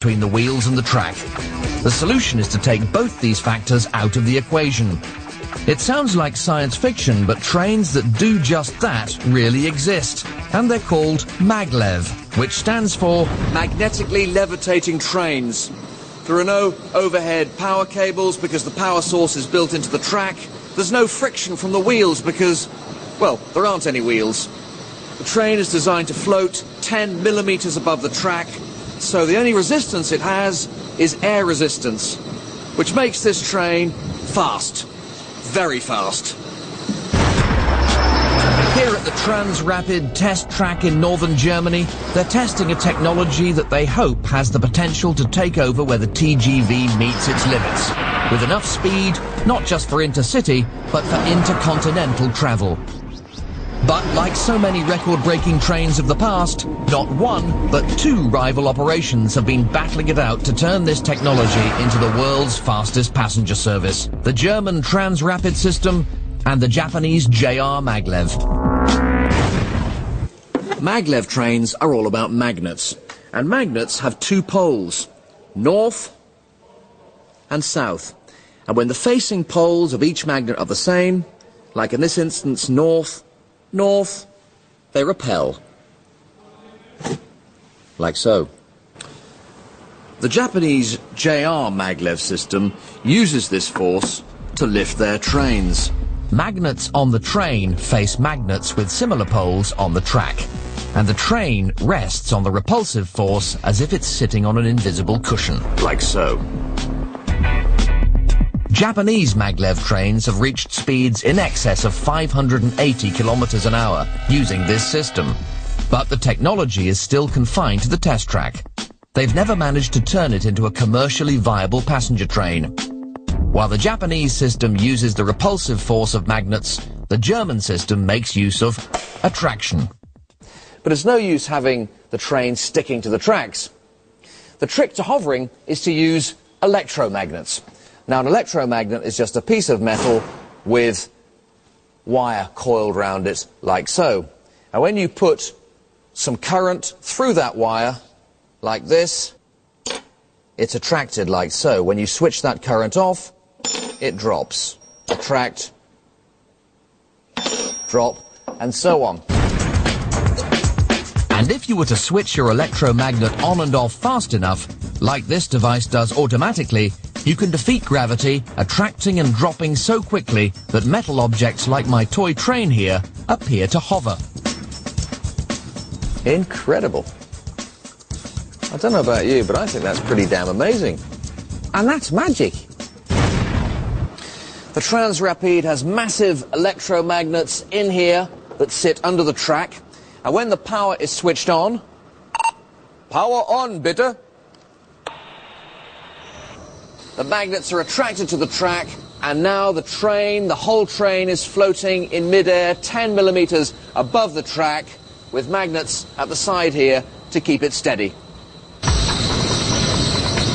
between the wheels and the track. The solution is to take both these factors out of the equation. It sounds like science fiction, but trains that do just that really exist. And they're called Maglev, which stands for magnetically levitating trains. There are no overhead power cables because the power source is built into the track. There's no friction from the wheels because, well, there aren't any wheels. The train is designed to float 10 millimeters above the track, so the only resistance it has is air resistance, which makes this train fast. Very fast. Here at the Transrapid test track in northern Germany, they're testing a technology that they hope has the potential to take over where the TGV meets its limits, with enough speed, not just for intercity, but for intercontinental travel. But like so many record-breaking trains of the past, not one, but two rival operations have been battling it out to turn this technology into the world's fastest passenger service. The German Transrapid system and the Japanese JR Maglev. Maglev trains are all about magnets, and magnets have two poles, north and south. And when the facing poles of each magnet are the same, like in this instance north, north, they repel. Like so. The Japanese JR Maglev system uses this force to lift their trains. Magnets on the train face magnets with similar poles on the track, and the train rests on the repulsive force as if it's sitting on an invisible cushion, like so. Japanese maglev trains have reached speeds in excess of 580 kilometers an hour using this system, but the technology is still confined to the test track. They've never managed to turn it into a commercially viable passenger train. While the Japanese system uses the repulsive force of magnets, the German system makes use of attraction. But it's no use having the train sticking to the tracks. The trick to hovering is to use electromagnets. Now, an electromagnet is just a piece of metal with wire coiled round it, like so. And when you put some current through that wire, like this, it's attracted like so. When you switch that current off, it drops. Attract, drop, and so on. And if you were to switch your electromagnet on and off fast enough, like this device does automatically, you can defeat gravity, attracting and dropping so quickly that metal objects like my toy train here appear to hover. Incredible. I don't know about you, but I think that's pretty damn amazing. And that's magic. The Transrapid has massive electromagnets in here that sit under the track. And when the power is switched on, power on, bitte. The magnets are attracted to the track, and now the train, the whole train, is floating in midair 10 millimeters above the track with magnets at the side here to keep it steady.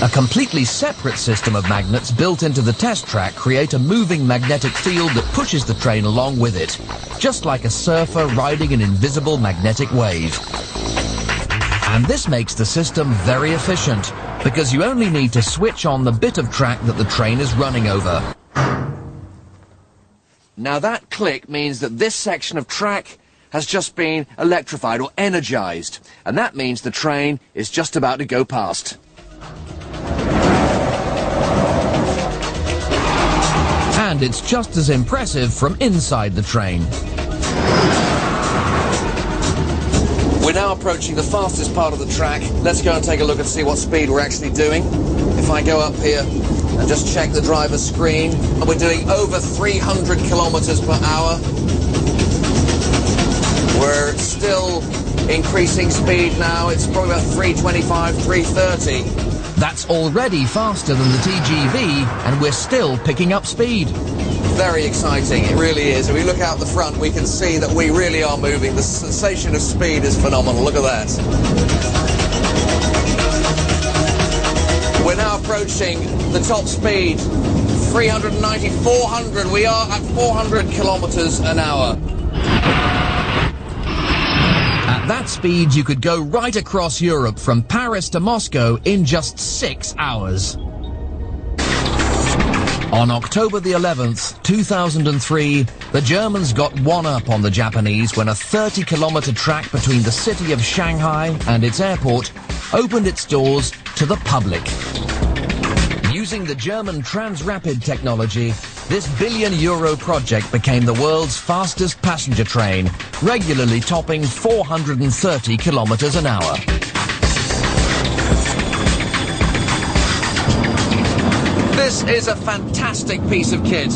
A completely separate system of magnets built into the test track create a moving magnetic field that pushes the train along with it, just like a surfer riding an invisible magnetic wave. And this makes the system very efficient, because you only need to switch on the bit of track that the train is running over. Now that click means that this section of track has just been electrified or energized, and that means the train is just about to go past. And it's just as impressive from inside the train. We're now approaching the fastest part of the track. Let's go and take a look and see what speed we're actually doing. If I go up here and just check the driver's screen, and we're doing over 300 kilometers per hour. We're still increasing speed now. It's probably about 325, 330. That's already faster than the TGV, and we're still picking up speed. Very exciting, it really is. If we look out the front, we can see that we really are moving. The sensation of speed is phenomenal. Look at that. We're now approaching the top speed, 390, 400. We are at 400 kilometers an hour. At At that speed, you could go right across Europe from Paris to Moscow in just 6 hours. On October the 11th, 2003, the Germans got one up on the Japanese when a 30-kilometer track between the city of Shanghai and its airport opened its doors to the public. Using the German Transrapid technology, this billion-euro project became the world's fastest passenger train, regularly topping 430 kilometers an hour. This is a fantastic piece of kit,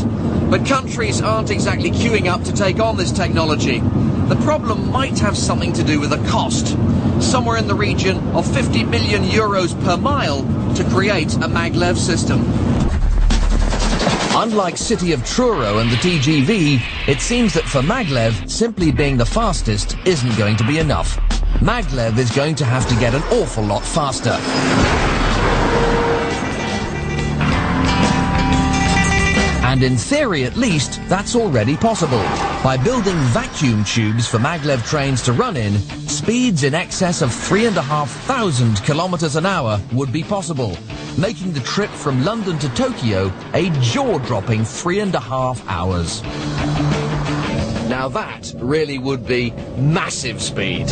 but countries aren't exactly queuing up to take on this technology. The problem might have something to do with the cost, somewhere in the region of 50 million euros per mile to create a Maglev system. Unlike City of Truro and the TGV, it seems that for Maglev, simply being the fastest isn't going to be enough. Maglev is going to have to get an awful lot faster. And in theory, at least, that's already possible. By building vacuum tubes for Maglev trains to run in, speeds in excess of 3,500 kilometers an hour would be possible, making the trip from London to Tokyo a jaw-dropping 3.5 hours. Now that really would be massive speed.